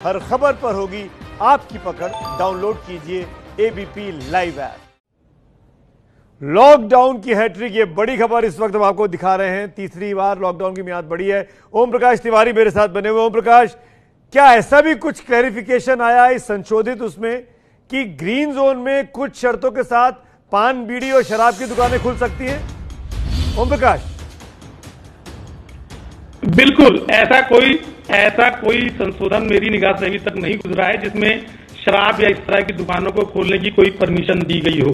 हर खबर पर होगी आपकी पकड़। डाउनलोड कीजिए एबीपी लाइव ऐप। लॉकडाउन की हैट्रिक, ये बड़ी खबर इस वक्त हम आपको दिखा रहे हैं। तीसरी बार लॉकडाउन की मियाद बढ़ी है। ओम प्रकाश तिवारी मेरे साथ बने हुए। ओम प्रकाश, क्या ऐसा भी कुछ क्लैरिफिकेशन आया है इस संशोधित उसमें कि ग्रीन जोन में कुछ शर्तों के साथ पान, बीड़ी और शराब की दुकानें खुल सकती हैं? ओम प्रकाश, बिल्कुल ऐसा कोई संशोधन मेरी निगाह से अभी तक नहीं गुजरा है जिसमें शराब या इस तरह की दुकानों को खोलने की कोई परमिशन दी गई हो।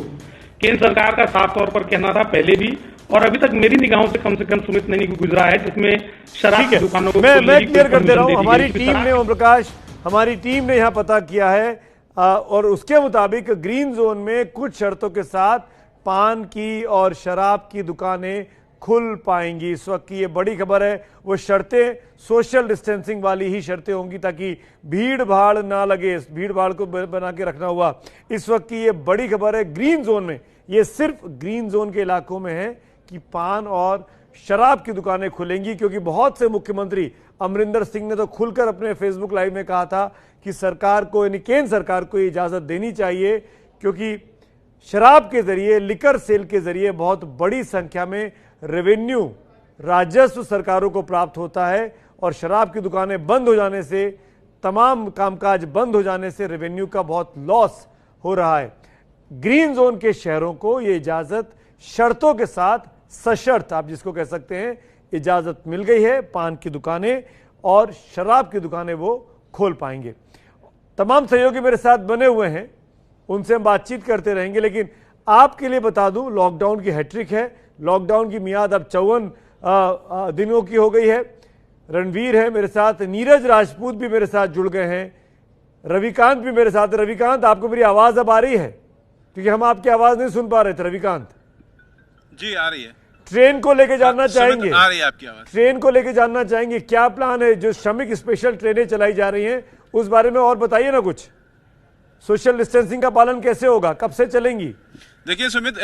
केंद्र सरकार का साफ तौर पर कहना था पहले भी, और अभी तक मेरी निगाहों से कम सुमित नहीं गुजरा है जिसमें शराब की दुकानों को मैं क्लियर कर दे रहा हूं। हमारी टीम ने, ओम प्रकाश, हमारी टीम ने यहां पता किया है और उसके मुताबिक ग्रीन जोन में कुछ शर्तों के साथ पान की और शराब की दुकानें खुल पाएंगी। इस वक्त की ये बड़ी खबर है। वो शर्तें सोशल डिस्टेंसिंग वाली ही शर्तें होंगी ताकि भीड़ भाड़ ना लगे। भीड़ भाड़ को बना के रखना हुआ। इस वक्त की ये बड़ी खबर है। ग्रीन जोन में, ये सिर्फ ग्रीन जोन के इलाकों में है कि पान और शराब की दुकानें खुलेंगी, क्योंकि बहुत से मुख्यमंत्री, अमरिंदर सिंह ने तो खुलकर अपने फेसबुक लाइव में कहा था कि सरकार को, यानी केंद्र सरकार को इजाजत देनी चाहिए, क्योंकि शराब के जरिए, लिकर सेल के जरिए बहुत बड़ी संख्या में रेवेन्यू, राजस्व सरकारों को प्राप्त होता है और शराब की दुकानें बंद हो जाने से, तमाम कामकाज बंद हो जाने से रेवेन्यू का बहुत लॉस हो रहा है। ग्रीन जोन के शहरों को ये इजाजत शर्तों के साथ, सशर्त आप जिसको कह सकते हैं, इजाजत मिल गई है। पान की दुकानें और शराब की दुकानें वो खोल पाएंगे। तमाम सहयोगी मेरे साथ बने हुए हैं, उनसे हम बातचीत करते रहेंगे, लेकिन आपके लिए बता दूं, लॉकडाउन की हैट्रिक है। लॉकडाउन की मियाद अब 54 दिनों की हो गई है। रणवीर है मेरे साथ, नीरज राजपूत भी मेरे साथ जुड़ गए हैं, रविकांत भी मेरे साथ। रविकांत, आपको मेरी आवाज अब आ रही है? क्योंकि हम आपकी आवाज नहीं सुन पा रहे थे। रविकांत जी, आ रही है। ट्रेन को लेके जानना चाहेंगे? आ रही है आपकी आवाज। ट्रेन को लेके जानना चाहेंगे, क्या प्लान है? जो श्रमिक स्पेशल ट्रेनें चलाई जा रही हैं उस बारे में और बताइए ना कुछ। सोशल डिस्टेंसिंग का पालन कैसे होगा, कब से चलेंगी? देखिए सुमित,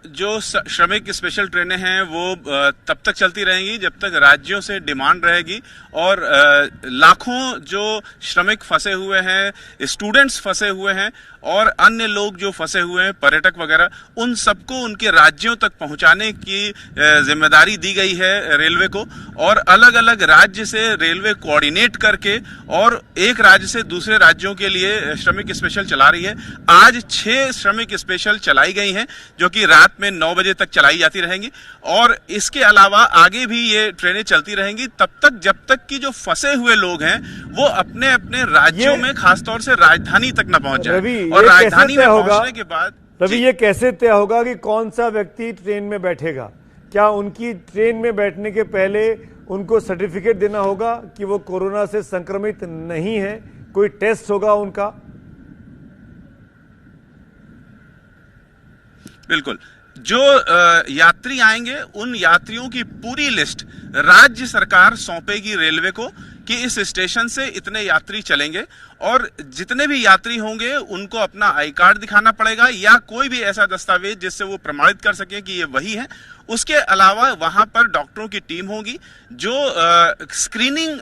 जो श्रमिक स्पेशल ट्रेनें हैं वो तब तक चलती रहेंगी जब तक राज्यों से डिमांड रहेगी, और लाखों जो श्रमिक फंसे हुए हैं, स्टूडेंट्स फंसे हुए हैं और अन्य लोग जो फंसे हुए हैं, पर्यटक वगैरह, उन सबको उनके राज्यों तक पहुंचाने की जिम्मेदारी दी गई है रेलवे को। और अलग अलग राज्य से रेलवे कोऑर्डिनेट करके और एक राज्य से दूसरे राज्यों के लिए श्रमिक स्पेशल चला रही है। आज 6 श्रमिक स्पेशल चलाई गई हैं जो कि रात में 9 बजे तक चलाई जाती रहेंगी, और इसके अलावा आगे भी ये ट्रेनें चलती रहेंगी तब तक जब तक कि जो फंसे हुए लोग हैं वो अपने अपने राज्यों में, खासतौर से राजधानी तक न पहुंच जाए। और राजधानी में पहुंचने के बाद, रवि, ये कैसे तय होगा कि कौन सा व्यक्ति ट्रेन में बैठेगा? क्या उनकी ट्रेन में बैठने के पहले उनको सर्टिफिकेट देना होगा कि वो कोरोना से संक्रमित नहीं है? कोई टेस्ट होगा उनका? बिल्कुल। जो यात्री आएंगे उन यात्रियों की पूरी लिस्ट राज्य सरकार सौंपेगी रेलवे को कि इस स्टेशन से इतने यात्री चलेंगे, और जितने भी यात्री होंगे उनको अपना आई कार्ड दिखाना पड़ेगा या कोई भी ऐसा दस्तावेज जिससे वो प्रमाणित कर सके कि ये वही है। उसके अलावा वहां पर डॉक्टरों की टीम होगी, जो स्क्रीनिंग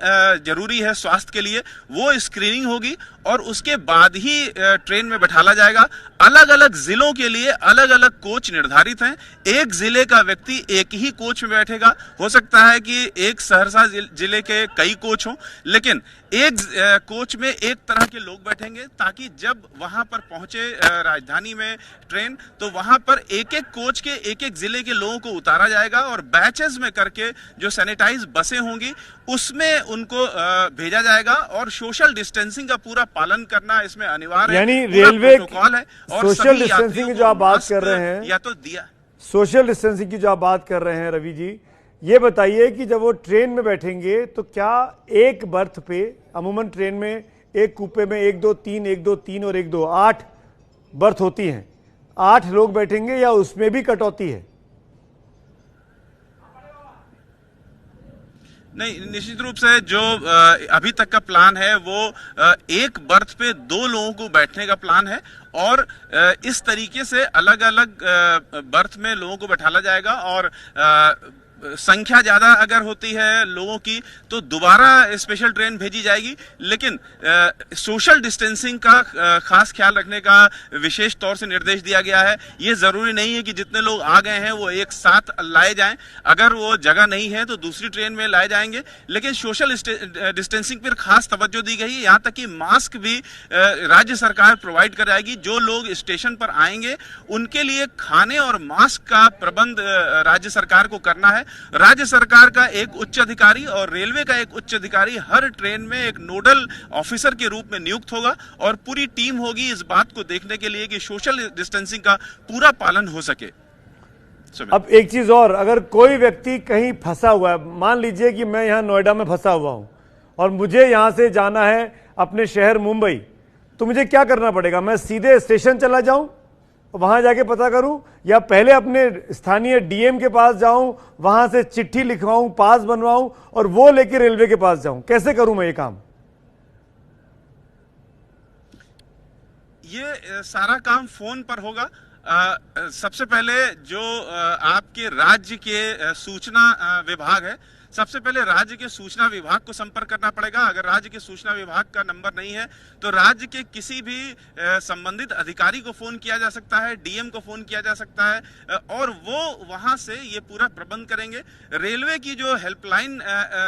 जरूरी है स्वास्थ्य के लिए, वो स्क्रीनिंग होगी, और उसके बाद ही ट्रेन में बैठाला जाएगा। अलग अलग जिलों के लिए अलग अलग कोच निर्धारित हैं। एक जिले का व्यक्ति एक ही कोच में बैठेगा। हो सकता है कि एक सहरसा जिले के कई कोच हों, लेकिन एक कोच में एक तरह के लोग बैठेंगे, ताकि जब वहां पर पहुंचे राजधानी में ट्रेन, तो वहां पर एक एक कोच के एक एक जिले के लोगों को उतारा जाएगा और बैचेस में करके जो सैनिटाइज बसें होंगी उसमें उनको भेजा जाएगा। और सोशल डिस्टेंसिंग का पूरा पालन करना इसमें अनिवार्य है। यानी रेलवे प्रोटोकॉल है। और सोशल डिस्टेंसिंग की जो आप बात कर रहे हैं, या तो दिया सोशल डिस्टेंसिंग की जो आप बात कर रहे हैं रवि जी, ये बताइए कि जब वो ट्रेन में बैठेंगे तो क्या एक बर्थ पे, अमूमन ट्रेन में एक कूपे में 1 2 3 1 2 3 और 1 2 8 बर्थ होती हैं, 8 लोग बैठेंगे या उसमें भी कटौती है? नहीं, निश्चित रूप से जो अभी तक का प्लान है वो एक बर्थ पे 2 लोगों को बैठने का प्लान है, और इस तरीके से अलग अलग बर्थ में लोगों को बैठाला जाएगा। और संख्या ज्यादा अगर होती है लोगों की तो दोबारा स्पेशल ट्रेन भेजी जाएगी, लेकिन सोशल डिस्टेंसिंग का खास ख्याल रखने का विशेष तौर से निर्देश दिया गया है। ये जरूरी नहीं है कि जितने लोग आ गए हैं वो एक साथ लाए जाएं, अगर वो जगह नहीं है तो दूसरी ट्रेन में लाए जाएंगे, लेकिन सोशल डिस्टेंसिंग पर खास तवज्जो दी गई है। यहाँ तक कि मास्क भी राज्य सरकार प्रोवाइड कराएगी। जो लोग स्टेशन पर आएंगे उनके लिए खाने और मास्क का प्रबंध राज्य सरकार को करना है। राज्य सरकार का एक उच्च अधिकारी और रेलवे का एक उच्च अधिकारी हर ट्रेन में एक नोडल ऑफिसर के रूप में नियुक्त होगा और पूरी टीम होगी इस बात को देखने के लिए कि सोशल डिस्टेंसिंग का पूरा पालन हो सके। अब एक चीज और, अगर कोई व्यक्ति कहीं फंसा हुआ है, मान लीजिए कि मैं यहां नोएडा में फंसा हुआ हूं और मुझे यहां से जाना है अपने शहर मुंबई, तो मुझे क्या करना पड़ेगा? मैं सीधे स्टेशन चला जाऊं, वहां जाके पता करूं, या पहले अपने स्थानीय डीएम के पास जाऊं, वहां से चिट्ठी लिखवाऊं, पास बनवाऊं और वो लेके रेलवे के पास जाऊं? कैसे करूं मैं ये काम? ये सारा काम फोन पर होगा। सबसे पहले जो आपके राज्य के सूचना विभाग है, सबसे पहले राज्य के सूचना विभाग को संपर्क करना पड़ेगा। अगर राज्य के सूचना विभाग का नंबर नहीं है तो राज्य के किसी भी संबंधित अधिकारी को फोन किया जा सकता है, डीएम को फोन किया जा सकता है और वो वहां से ये पूरा प्रबंध करेंगे। रेलवे की जो हेल्पलाइन,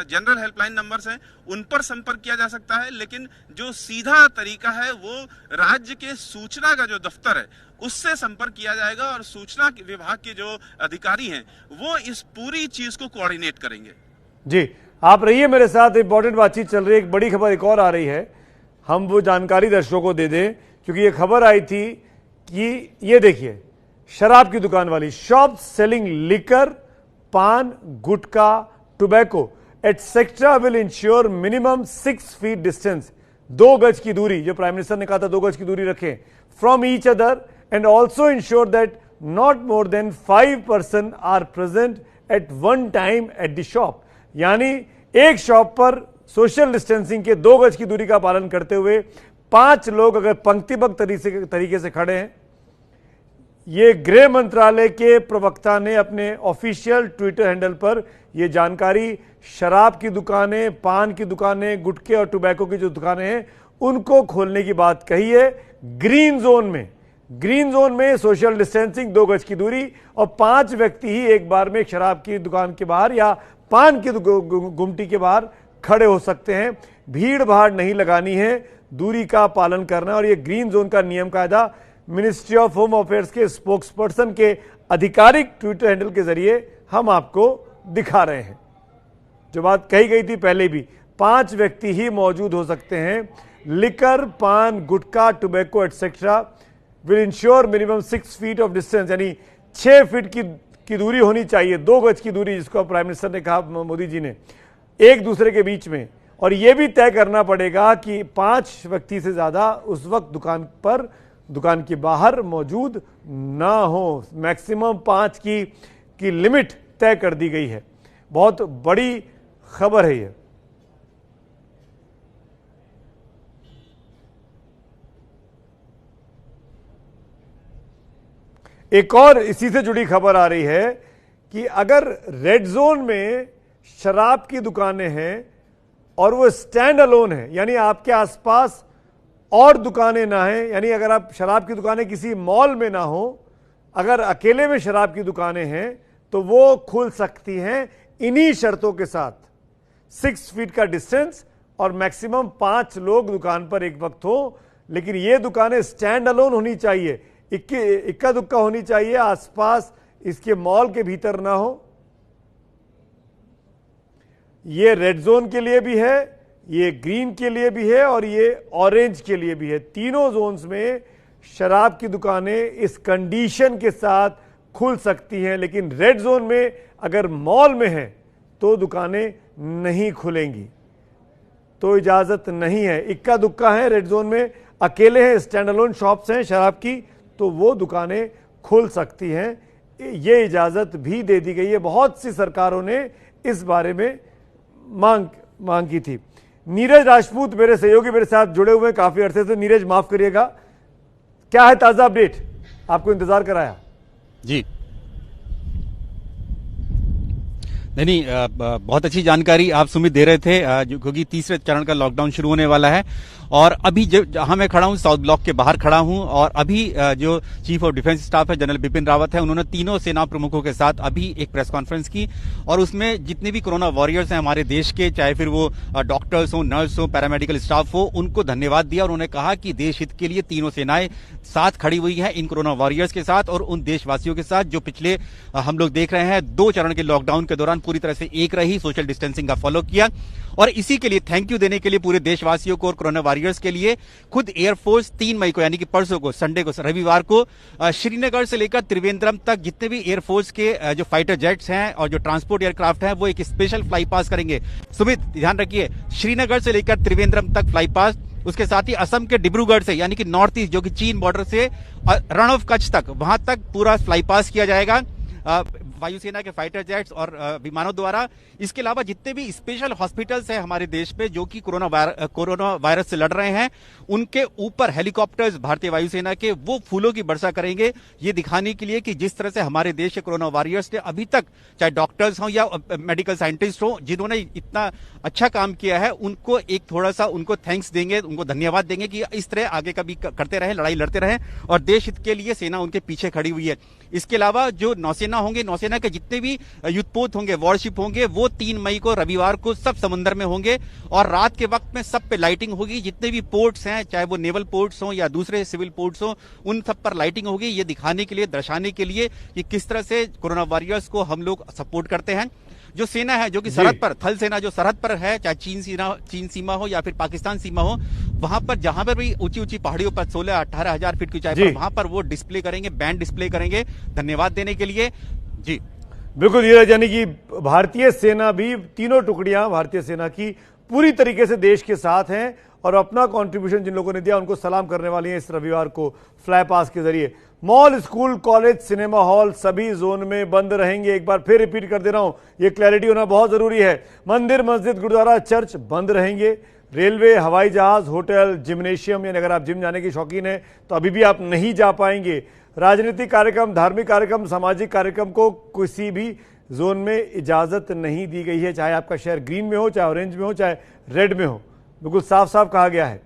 जनरल हेल्पलाइन नंबर्स हैं, उन पर संपर्क किया जा सकता है, लेकिन जो सीधा तरीका है वो राज्य के सूचना का जो दफ्तर है उससे संपर्क किया जाएगा और सूचना विभाग के जो अधिकारी हैं वो इस पूरी चीज को कोऑर्डिनेट करेंगे। जी, आप रहिए मेरे साथ, इंपॉर्टेंट बातचीत चल रही है। एक बड़ी खबर एक और आ रही है, हम वो जानकारी दर्शकों को दे दें, क्योंकि ये खबर आई थी कि ये देखिए, शराब की दुकान वाली, shop selling liquor, paan, gutkha, tobacco etcetera will ensure minimum 6 feet distance, 2 गज की दूरी, जो प्राइम मिनिस्टर ने कहा था 2 गज की दूरी रखें, from each other, and also ensure that not more than 5 person are present at one time at the shop. यानी एक शॉप पर सोशल डिस्टेंसिंग के 2 गज की दूरी का पालन करते हुए 5 लोग अगर पंक्तिबद्ध तरीके से खड़े हैं। ये गृह मंत्रालय के प्रवक्ता ने अपने ऑफिशियल ट्विटर हैंडल पर यह जानकारी शराब की दुकानें, पान की दुकानें, गुटखे और टोबैको की जो दुकानें हैं उनको खोलने की बात कही है। ग्रीन जोन में सोशल डिस्टेंसिंग, 2 गज की दूरी और 5 व्यक्ति ही एक बार में शराब की दुकान के बाहर या पान की गुमटी के बाहर खड़े हो सकते हैं। भीड़ भाड़ नहीं लगानी है, दूरी का पालन करना है। और ये ग्रीन जोन का नियम कायदा मिनिस्ट्री ऑफ होम अफेयर्स के स्पोक्सपर्सन के आधिकारिक ट्विटर हैंडल के जरिए हम आपको दिखा रहे हैं। जो बात कही गई थी पहले भी, 5 व्यक्ति ही मौजूद हो सकते हैं। Liquor, paan, gutkha, tobacco etcetera will ensure minimum 6 feet of distance, यानी 6 फीट की दूरी होनी चाहिए, 2 गज की दूरी, जिसको प्राइम मिनिस्टर ने कहा, मोदी जी ने, एक दूसरे के बीच में। और यह भी तय करना पड़ेगा कि 5 व्यक्ति से ज्यादा उस वक्त दुकान के बाहर मौजूद ना हो। मैक्सिमम 5 की लिमिट तय कर दी गई है। बहुत बड़ी खबर है यह। एक और इसी से जुड़ी खबर आ रही है कि अगर रेड जोन में शराब की दुकानें हैं और वो स्टैंड अलोन है, यानी आपके आसपास और दुकानें ना हैं, यानी अगर आप शराब की दुकानें किसी मॉल में ना हो, अगर अकेले में शराब की दुकानें हैं तो वो खुल सकती हैं इन्हीं शर्तों के साथ, 6 फीट का डिस्टेंस और मैक्सिमम 5 लोग दुकान पर एक वक्त हो। लेकिन ये दुकानें स्टैंड अलोन होनी चाहिए, इक्का दुक्का होनी चाहिए, आसपास इसके मॉल के भीतर ना हो। ये रेड जोन के लिए भी है, ये ग्रीन के लिए भी है और ये ऑरेंज के लिए भी है। तीनों जोन्स में शराब की दुकानें इस कंडीशन के साथ खुल सकती हैं, लेकिन रेड जोन में अगर मॉल में है तो दुकानें नहीं खुलेंगी, तो इजाजत नहीं है। इक्का दुक्का है रेड जोन में, अकेले हैं, स्टैंड अलोन शॉप्स हैं शराब की, तो वो दुकानें खुल सकती हैं। ये इजाजत भी दे दी गई है। बहुत सी सरकारों ने इस बारे में मांग की थी। नीरज राजपूत मेरे सहयोगी मेरे साथ जुड़े हुए हैं काफी अरसे से। नीरज, माफ करिएगा, क्या है ताजा अपडेट? आपको इंतजार कराया। जी नहीं, बहुत अच्छी जानकारी आप सुमित दे रहे थे, क्योंकि तीसरे चरण का लॉकडाउन शुरू होने वाला है। और अभी जहां मैं खड़ा हूं, साउथ ब्लॉक के बाहर खड़ा हूं, और अभी जो चीफ ऑफ डिफेंस स्टाफ है जनरल बिपिन रावत है, उन्होंने तीनों सेना प्रमुखों के साथ अभी एक प्रेस कॉन्फ्रेंस की, और उसमें जितने भी कोरोना वॉरियर्स हैं हमारे देश के, चाहे फिर वो डॉक्टर्स हो, नर्स हो, पैरामेडिकल स्टाफ हो, उनको धन्यवाद दिया। और उन्होंने कहा कि देश हित के लिए तीनों सेनाएं साथ खड़ी हुई है इन कोरोना वॉरियर्स के साथ और उन देशवासियों के साथ जो पिछले हम लोग देख रहे हैं 2 चरण के लॉकडाउन के दौरान पूरी तरह से एक रही, सोशल डिस्टेंसिंग का फॉलो किया। और इसी के लिए थैंक यू देने के लिए पूरे देशवासियों को और कोरोना वॉरियर्स के लिए खुद एयरफोर्स 3 मई को, यानी कि परसों को, संडे को, रविवार को, श्रीनगर से लेकर त्रिवेंद्रम तक जितने भी एयरफोर्स के जो फाइटर जेट्स हैं और जो ट्रांसपोर्ट एयरक्राफ्ट हैं वो एक स्पेशल फ्लाई पास करेंगे। सुमित, ध्यान रखिए, श्रीनगर से लेकर त्रिवेंद्रम तक फ्लाई पास, उसके साथ ही असम के डिब्रूगढ़ से, यानी कि नॉर्थ ईस्ट जो कि चीन बॉर्डर से रण ऑफ कच्छ तक, वहां तक पूरा फ्लाई पास किया जाएगा वायुसेना के फाइटर जेट्स और विमानों द्वारा। इसके अलावा जितने भी स्पेशल हॉस्पिटल्स हैं हमारे देश में जो कि कोरोना वायरस से लड़ रहे हैं, उनके ऊपर हेलीकॉप्टर्स भारतीय वायुसेना के वो फूलों की वर्षा करेंगे, ये दिखाने के लिए कि जिस तरह से हमारे देश के कोरोना वॉरियर्स ने अभी तक, चाहे डॉक्टर्स हों या मेडिकल साइंटिस्ट हों, जिन्होंने इतना अच्छा काम किया है, उनको एक थोड़ा सा उनको थैंक्स देंगे, उनको धन्यवाद देंगे कि इस तरह आगे कभी करते रहे, लड़ाई लड़ते रहे, और देश हित के लिए सेना उनके पीछे खड़ी हुई है। इसके अलावा जो नौसेना होंगे, नौसेना के जितने भी युद्धपोत होंगे, वॉरशिप होंगे, वो 3 मई को रविवार को सब समुद्र में होंगे, और रात के वक्त में सब पे लाइटिंग होगी। जितने भी पोर्ट्स हैं, चाहे वो नेवल पोर्ट्स हों या दूसरे सिविल पोर्ट्स हों, उन सब पर लाइटिंग होगी, ये दिखाने के लिए, दर्शाने के लिए कि किस तरह से कोरोना वॉरियर्स को हम लोग सपोर्ट करते हैं। जो सेना है जो कि सरहद पर, थल सेना जो सरहद पर है, चाहे चीन सीमा हो या फिर पाकिस्तान सीमा हो, वहां पर जहां पर भी ऊंची ऊंची पहाड़ियों पर 16-18 हजार फीट की ऊंचाई पर, वहां पर वो डिस्प्ले करेंगे, बैंड डिस्प्ले करेंगे धन्यवाद देने के लिए। जी बिल्कुल, ये यानी कि भारतीय सेना भी, तीनों टुकड़ियां भारतीय सेना की पूरी तरीके से देश के साथ हैं और अपना कंट्रीब्यूशन जिन लोगों ने दिया उनको सलाम करने वाली हैं इस रविवार को फ्लाई पास के जरिए। Mall, school, college, cinema hall सभी जोन में बंद रहेंगे। एक बार फिर रिपीट कर दे रहा हूं, ये क्लैरिटी होना बहुत जरूरी है। मंदिर, मस्जिद, गुरुद्वारा, चर्च बंद रहेंगे। रेलवे, हवाई जहाज, होटल, जिम्नेशियम, यानी अगर आप जिम जाने के शौकीन हैं तो अभी भी आप नहीं जा पाएंगे। राजनीतिक कार्यक्रम, धार्मिक कार्यक्रम, सामाजिक कार्यक्रम को किसी भी जोन में इजाजत नहीं दी गई है, चाहे आपका शहर ग्रीन में हो, चाहे ऑरेंज में हो, चाहे रेड में हो। बिल्कुल साफ साफ कहा गया है।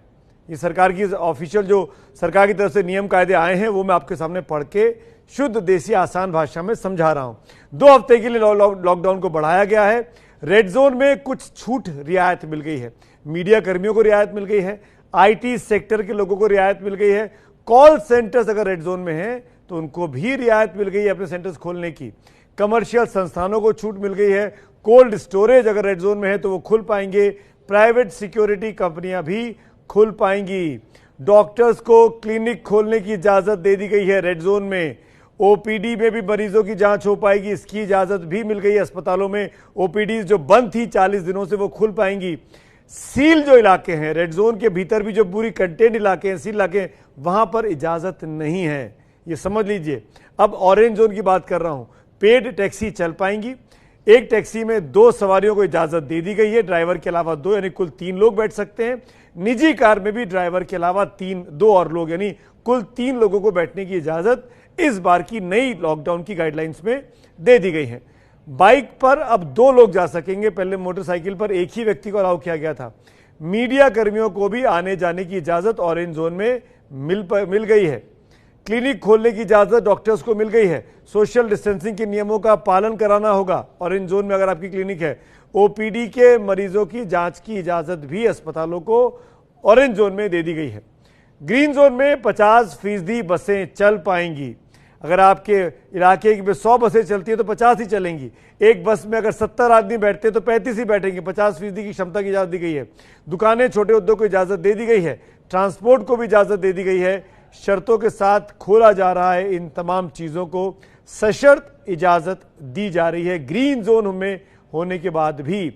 ये सरकार की ऑफिशियल जो सरकार की तरफ से नियम कायदे आए हैं वो मैं आपके सामने पढ़ के शुद्ध देसी आसान भाषा में समझा रहा हूं। 2 हफ्ते के लिए लॉकडाउन को बढ़ाया गया है। रेड जोन में कुछ छूट रियायत मिल गई है, मीडिया कर्मियों को रियायत मिल गई है, IT सेक्टर के लोगों को रियायत मिल गई है, कॉल सेंटर्स अगर रेड जोन में हैं तो उनको भी रियायत मिल गई है अपने सेंटर्स खोलने की, कमर्शियल संस्थानों को छूट मिल गई है, कोल्ड स्टोरेज अगर रेड जोन में है तो वो खुल पाएंगे, प्राइवेट सिक्योरिटी कंपनियां भी खुल पाएंगी, डॉक्टर्स को क्लिनिक खोलने की इजाजत दे दी गई है रेड जोन में, OPD में भी मरीजों की जांच हो पाएगी, इसकी इजाजत भी मिल गई है। अस्पतालों में OPD जो बंद थी 40 दिनों से वो खुल पाएंगी। सील जो इलाके हैं रेड जोन के भीतर भी, जो पूरी कंटेंट इलाके हैं, सील इलाके हैं, वहां पर इजाजत नहीं है, ये समझ लीजिए। अब ऑरेंज जोन की बात कर रहा हूं, पेड टैक्सी चल पाएंगी। एक टैक्सी में 2 सवारियों को इजाजत दे दी गई है, ड्राइवर के अलावा 2, यानी कुल 3 लोग बैठ सकते हैं। निजी कार में भी ड्राइवर के अलावा 2 और लोग, यानी कुल 3 लोगों को बैठने की इजाजत इस बार की नई लॉकडाउन की गाइडलाइंस में दे दी गई है। बाइक पर अब 2 लोग जा सकेंगे, पहले मोटरसाइकिल पर एक ही व्यक्ति को अलाउ किया गया था। मीडिया कर्मियों को भी आने जाने की इजाजत ऑरेंज जोन में मिल गई है। क्लिनिक खोलने की इजाजत डॉक्टर्स को मिल गई है। सोशल डिस्टेंसिंग के नियमों का पालन कराना होगा ऑरेंज जोन में अगर आपकी क्लिनिक है। OPD के मरीजों की जांच की इजाजत भी अस्पतालों को ऑरेंज जोन में दे दी गई है। ग्रीन जोन में 50% बसें चल पाएंगी। अगर आपके इलाके में 100 बसें चलती है तो 50 ही चलेंगी। एक बस में अगर 70 आदमी बैठते हैं तो 35 ही बैठेंगे। 50% की क्षमता की इजाजत दी गई है। दुकानें, छोटे उद्योग को इजाजत दे दी गई है। ट्रांसपोर्ट को भी इजाजत दे दी गई है। शर्तों के साथ खोला जा रहा है। इन तमाम चीजों को सशर्त इजाजत दी जा रही है। ग्रीन जोन में होने के बाद भी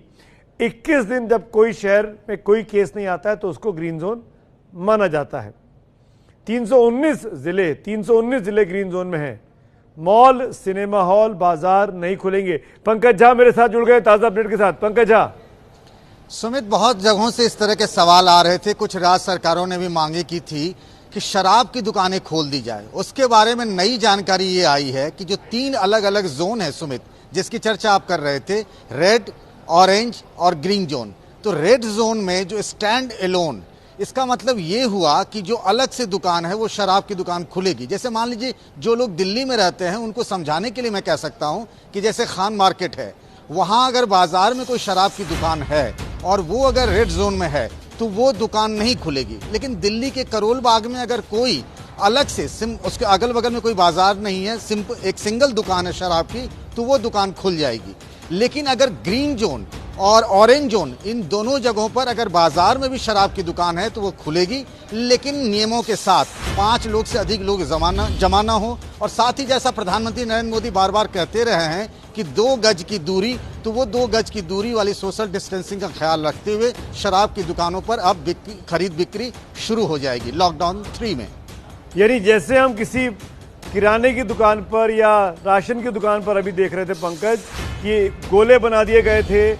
21 दिन जब कोई शहर में कोई केस नहीं आता है तो उसको ग्रीन जोन माना जाता है। 319 जिले ग्रीन जोन में हैं। मॉल, सिनेमा हॉल, बाजार नहीं खुलेंगे। पंकज झा मेरे साथ जुड़ गए ताजा अपडेट के साथ। पंकज झा। सुमित, बहुत जगहों से इस तरह के सवाल आ रहे थे। कुछ राज्य सरकारों ने भी मांगे की थी कि शराब की दुकानें खोल दी जाए। उसके बारे में नई जानकारी ये आई है कि जो 3 अलग अलग जोन है सुमित, जिसकी चर्चा आप कर रहे थे, रेड, ऑरेंज और ग्रीन जोन। तो रेड जोन में जो स्टैंड एलोन, इसका मतलब ये हुआ कि जो अलग से दुकान है वो शराब की दुकान खुलेगी। जैसे मान लीजिए जो लोग दिल्ली में रहते हैं उनको समझाने के लिए मैं कह सकता हूं कि जैसे खान मार्केट है, वहां अगर बाजार में कोई शराब की दुकान है और वो अगर रेड जोन में है तो वो दुकान नहीं खुलेगी। लेकिन दिल्ली के करोल बाग में अगर कोई अलग से उसके अगल बगल में कोई बाजार नहीं है, एक सिंगल दुकान है शराब की, तो वो दुकान खुल जाएगी। लेकिन अगर ग्रीन जोन और ऑरेंज जोन, इन दोनों जगहों पर अगर बाजार में भी शराब की दुकान है तो वो खुलेगी, लेकिन नियमों के साथ 5 लोग से अधिक लोग जमा ना हो। और साथ ही जैसा प्रधानमंत्री नरेंद्र मोदी बार बार कहते रहे हैं कि 2 गज की दूरी, तो वो 2 गज की दूरी वाली सोशल डिस्टेंसिंग का ख्याल रखते हुए शराब की दुकानों पर अब खरीद बिक्री शुरू हो जाएगी लॉकडाउन 3 में। यानी जैसे हम किसी किराने की दुकान पर या राशन की दुकान पर अभी देख रहे थे पंकज कि गोले बना दिए गए थे,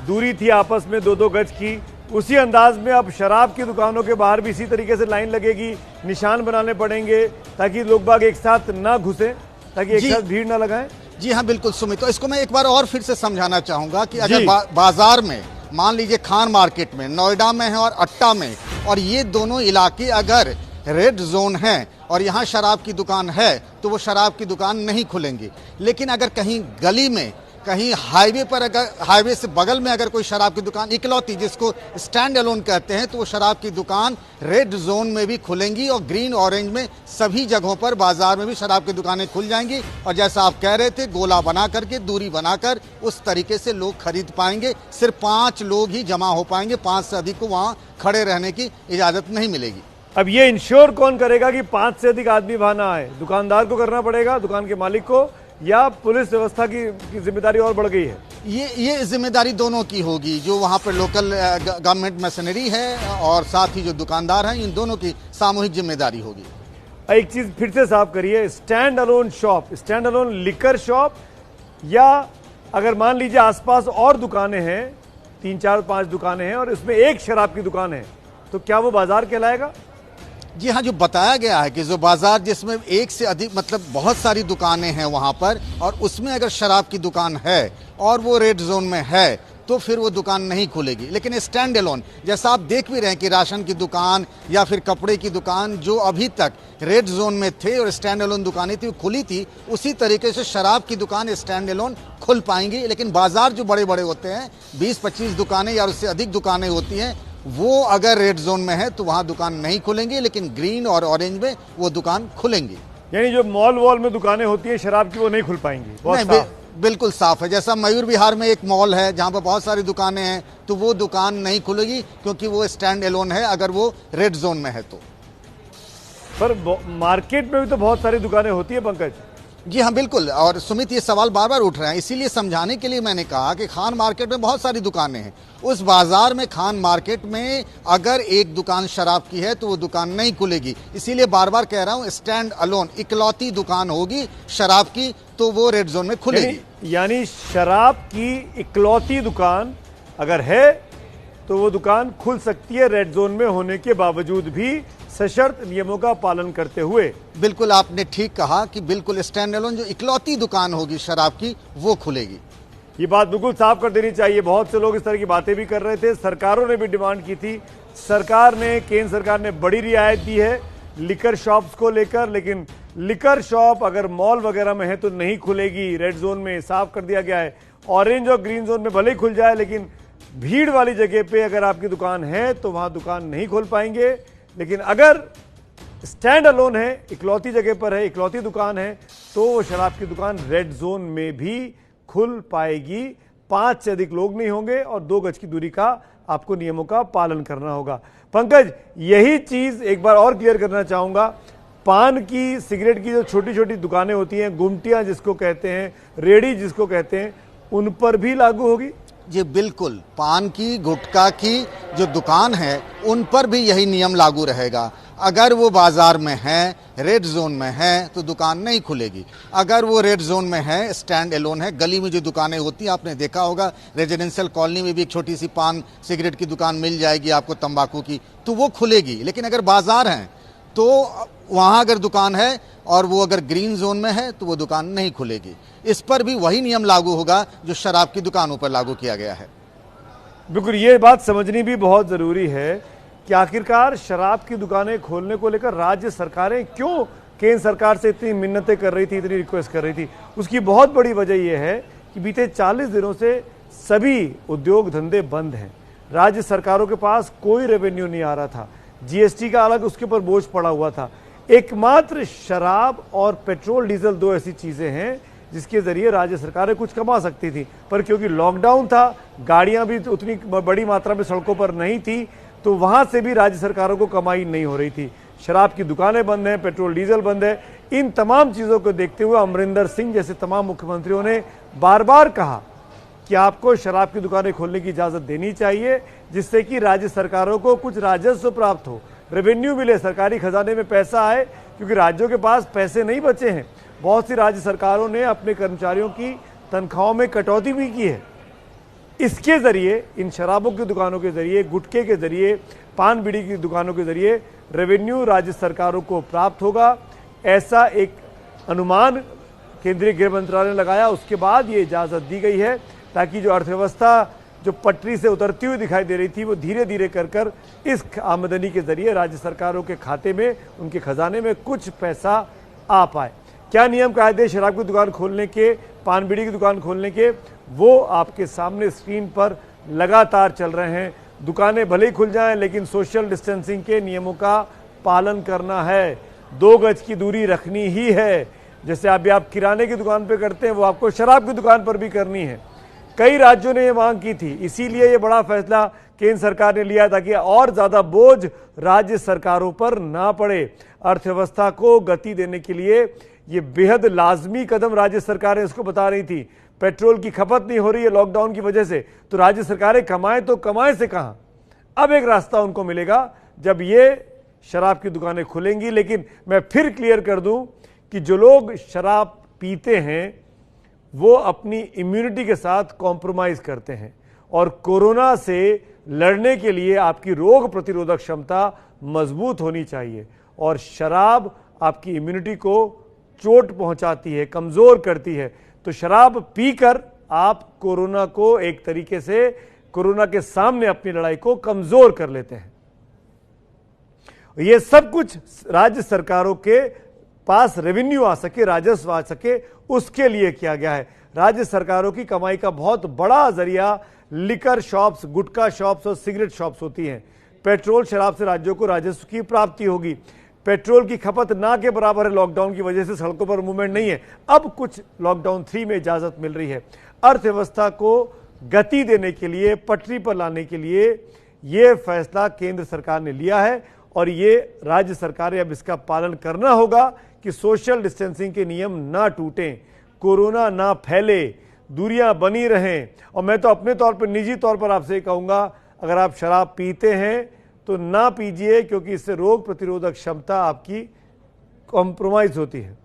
दूरी थी आपस में 2-2 गज की, उसी अंदाज में अब शराब की दुकानों के बाहर भी इसी तरीके से लाइन लगेगी, निशान बनाने पड़ेंगे ताकि लोग बाग एक साथ ना घुसे, ताकि एक साथ भीड़ ना लगाएं। जी हाँ, बिल्कुल सुमित। तो इसको मैं एक बार और फिर से समझाना चाहूंगा कि अगर बाजार में मान लीजिए खान मार्केट में, नोएडा में है और अट्टा में, और ये दोनों इलाके अगर रेड जोन है और यहाँ शराब की दुकान है तो वो शराब की दुकान नहीं खुलेंगी। लेकिन अगर कहीं गली में, कहीं हाईवे पर, अगर हाईवे से बगल में अगर कोई शराब की दुकान इकलौती, जिसको स्टैंड अलोन कहते हैं, तो वो शराब की दुकान रेड जोन में भी खुलेंगी और ग्रीन ऑरेंज में सभी जगहों पर बाजार में भी शराब की दुकानें खुल जाएंगी। और जैसा आप कह रहे थे, गोला बना करके, दूरी बनाकर, उस तरीके से लोग खरीद पाएंगे। सिर्फ 5 लोग ही जमा हो पाएंगे, 5 से अधिक को वहाँ खड़े रहने की इजाज़त नहीं मिलेगी। अब ये इंश्योर कौन करेगा कि 5 से अधिक आदमी वहां ना आए? दुकानदार को करना पड़ेगा, दुकान के मालिक को, या पुलिस व्यवस्था की जिम्मेदारी और बढ़ गई है? ये जिम्मेदारी दोनों की होगी, जो वहाँ पर लोकल गवर्नमेंट मशीनरी है और साथ ही जो दुकानदार हैं, इन दोनों की सामूहिक जिम्मेदारी होगी। एक चीज फिर से साफ करिए, stand alone shop, stand alone liquor shop, या अगर मान लीजिए आसपास और दुकानें हैं, 3, 4, 5 दुकानें हैं और इसमें एक शराब की दुकान है, तो क्या वो बाजार कहलाएगा? जी हाँ, जो बताया गया है कि जो बाजार जिसमें एक से अधिक, मतलब बहुत सारी दुकानें हैं वहाँ पर, और उसमें अगर शराब की दुकान है और वो रेड जोन में है तो फिर वो दुकान नहीं खुलेगी। लेकिन स्टैंड एलोन, जैसा आप देख भी रहे हैं कि राशन की दुकान या फिर कपड़े की दुकान जो अभी तक रेड जोन में थे और स्टैंड एलोन दुकानें थी वो खुली थी, उसी तरीके से शराब की दुकान स्टैंड एलोन खुल पाएंगी। लेकिन बाजार जो बड़े बड़े होते हैं, 20-25 दुकानें या उससे अधिक दुकानें होती हैं, वो अगर रेड जोन में है तो वहां दुकान नहीं खुलेंगी, लेकिन ग्रीन और ऑरेंज में वो दुकान खुलेंगी। यानी जो मॉल वॉल में दुकानें होती हैं शराब की, वो नहीं खुल पाएंगी? नहीं, बिल्कुल साफ है। जैसा मयूर विहार में एक मॉल है जहां पर बहुत सारी दुकानें हैं, तो वो दुकान नहीं खुलेगी क्योंकि वो स्टैंड एलोन है अगर वो रेड जोन में है तो। पर मार्केट में भी तो बहुत सारी दुकानें होती है पंकज। जी हाँ, बिल्कुल। और सुमित, ये सवाल बार बार उठ रहे हैं, इसीलिए समझाने के लिए मैंने कहा कि खान मार्केट में बहुत सारी दुकानें हैं। उस बाजार में, खान मार्केट में अगर एक दुकान शराब की है तो वो दुकान नहीं खुलेगी। इसीलिए बार बार कह रहा हूँ, स्टैंड अलोन इकलौती दुकान होगी शराब की, तो वो रेड जोन में खुलेगी। यानी शराब की इकलौती दुकान अगर है तो वो दुकान खुल सकती है रेड जोन में होने के बावजूद भी, सशर्त नियमों का पालन करते हुए। बिल्कुल आपने ठीक कहा कि बिल्कुल स्टैंड अलोन जो इकलौती दुकान होगी शराब की, वो खुलेगी। ये बात बिल्कुल साफ कर देनी चाहिए। बहुत से लोग इस तरह की बातें भी कर रहे थे, सरकारों ने भी डिमांड की थी। सरकार ने, केंद्र सरकार ने बड़ी रियायत दी है लिकर शॉप्स को लेकर, लेकिन लिकर शॉप अगर मॉल वगैरह में है तो नहीं खुलेगी, रेड जोन में साफ कर दिया गया है। ऑरेंज और ग्रीन जोन में भले ही खुल जाए, लेकिन भीड़ वाली जगह पे अगर आपकी दुकान है तो वहां दुकान नहीं खोल पाएंगे। लेकिन अगर स्टैंड अलोन है, इकलौती जगह पर है, इकलौती दुकान है, तो वो शराब की दुकान रेड जोन में भी खुल पाएगी। 5 से अधिक लोग नहीं होंगे और 2 गज की दूरी का आपको नियमों का पालन करना होगा। पंकज, यही चीज एक बार और क्लियर करना चाहूंगा, पान की, सिगरेट की जो छोटी छोटी दुकानें होती हैं, गुमटियां जिसको कहते हैं, रेडी जिसको कहते हैं, उन पर भी लागू होगी? जी बिल्कुल, पान की, गुटखा की जो दुकान है उन पर भी यही नियम लागू रहेगा। अगर वो बाजार में है, रेड जोन में है, तो दुकान नहीं खुलेगी। अगर वो रेड जोन में है, स्टैंड एलोन है, गली में जो दुकानें होती हैं, आपने देखा होगा रेजिडेंशियल कॉलोनी में भी एक छोटी सी पान सिगरेट की दुकान मिल जाएगी आपको, तंबाकू की, तो वो खुलेगी। लेकिन अगर बाजार हैं तो वहां अगर दुकान है और वो अगर ग्रीन जोन में है तो वो दुकान नहीं खुलेगी। इस पर भी वही नियम लागू होगा जो शराब की दुकानों पर लागू किया गया है। बिल्कुल, ये बात समझनी भी बहुत जरूरी है कि आखिरकार शराब की दुकानें खोलने को लेकर राज्य सरकारें क्यों केंद्र सरकार से इतनी मिन्नतें कर रही थी, इतनी रिक्वेस्ट कर रही थी। उसकी बहुत बड़ी वजह यह है कि बीते 40 दिनों से सभी उद्योग धंधे बंद हैं। राज्य सरकारों के पास कोई रेवेन्यू नहीं आ रहा था, जीएसटी का अलग उसके ऊपर बोझ पड़ा हुआ था। एकमात्र शराब और पेट्रोल डीजल दो ऐसी चीजें हैं जिसके जरिए राज्य सरकारें कुछ कमा सकती थी, पर क्योंकि लॉकडाउन था, गाड़ियां भी उतनी बड़ी मात्रा में सड़कों पर नहीं थी, तो वहां से भी राज्य सरकारों को कमाई नहीं हो रही थी। शराब की दुकानें बंद हैं, पेट्रोल डीजल बंद है। इन तमाम चीजों को देखते हुए अमरिंदर सिंह जैसे तमाम मुख्यमंत्रियों ने बार बार कहा कि आपको शराब की दुकानें खोलने की इजाजत देनी चाहिए, जिससे कि राज्य सरकारों को कुछ राजस्व प्राप्त हो, रेवेन्यू मिले, सरकारी खजाने में पैसा आए, क्योंकि राज्यों के पास पैसे नहीं बचे हैं। बहुत सी राज्य सरकारों ने अपने कर्मचारियों की तनख्वाहों में कटौती भी की है। इसके जरिए, इन शराबों की दुकानों के जरिए, गुटखे के जरिए, पान बीड़ी की दुकानों के जरिए रेवेन्यू राज्य सरकारों को प्राप्त होगा, ऐसा एक अनुमान केंद्रीय गृह मंत्रालय ने लगाया। उसके बाद ये इजाजत दी गई है ताकि जो अर्थव्यवस्था जो पटरी से उतरती हुई दिखाई दे रही थी, वो धीरे धीरे कर इस आमदनी के जरिए राज्य सरकारों के खाते में, उनके खजाने में कुछ पैसा आ पाए। क्या नियम कायदे शराब की दुकान खोलने के, पान बीड़ी की दुकान खोलने के, वो आपके सामने स्क्रीन पर लगातार चल रहे हैं। दुकानें भले ही खुल जाएं, लेकिन सोशल डिस्टेंसिंग के नियमों का पालन करना है, 2 गज की दूरी रखनी ही है। जैसे अभी आप किराने की दुकान पे करते हैं, वो आपको शराब की दुकान पर भी करनी है। कई राज्यों ने ये मांग की थी, इसीलिए ये बड़ा फैसला केंद्र सरकार ने लिया ताकि और ज्यादा बोझ राज्य सरकारों पर ना पड़े। अर्थव्यवस्था को गति देने के लिए ये बेहद लाजमी कदम राज्य सरकारें इसको बता रही थी। पेट्रोल की खपत नहीं हो रही है लॉकडाउन की वजह से, तो राज्य सरकारें कमाएं तो कमाएं से कहां। अब एक रास्ता उनको मिलेगा जब ये शराब की दुकानें खुलेंगी। लेकिन मैं फिर क्लियर कर दूं कि जो लोग शराब पीते हैं वो अपनी इम्यूनिटी के साथ कॉम्प्रोमाइज करते हैं, और कोरोना से लड़ने के लिए आपकी रोग प्रतिरोधक क्षमता मजबूत होनी चाहिए, और शराब आपकी इम्यूनिटी को चोट पहुंचाती है, कमजोर करती है। तो शराब पीकर आप कोरोना को एक तरीके से, कोरोना के सामने अपनी लड़ाई को कमजोर कर लेते हैं। ये सब कुछ राज्य सरकारों के पास रेवेन्यू आ सके, राजस्व आ सके, उसके लिए किया गया है। राज्य सरकारों की कमाई का बहुत बड़ा जरिया लिकर शॉप्स, गुटखा शॉप्स और सिगरेट शॉप्स होती हैं। पेट्रोल शराब से राज्यों को राजस्व की प्राप्ति होगी। पेट्रोल की खपत ना के बराबर है, लॉकडाउन की वजह से सड़कों पर मूवमेंट नहीं है। अब कुछ लॉकडाउन 3 में इजाजत मिल रही है। अर्थव्यवस्था को गति देने के लिए, पटरी पर लाने के लिए यह फैसला केंद्र सरकार ने लिया है, और ये राज्य सरकारें अब इसका पालन करना होगा कि सोशल डिस्टेंसिंग के नियम ना टूटें, कोरोना ना फैले, दूरियां बनी रहें। और मैं तो अपने तौर पर, निजी तौर पर आपसे कहूंगा, अगर आप शराब पीते हैं तो ना पीजिए, क्योंकि इससे रोग प्रतिरोधक क्षमता आपकी कॉम्प्रोमाइज होती है।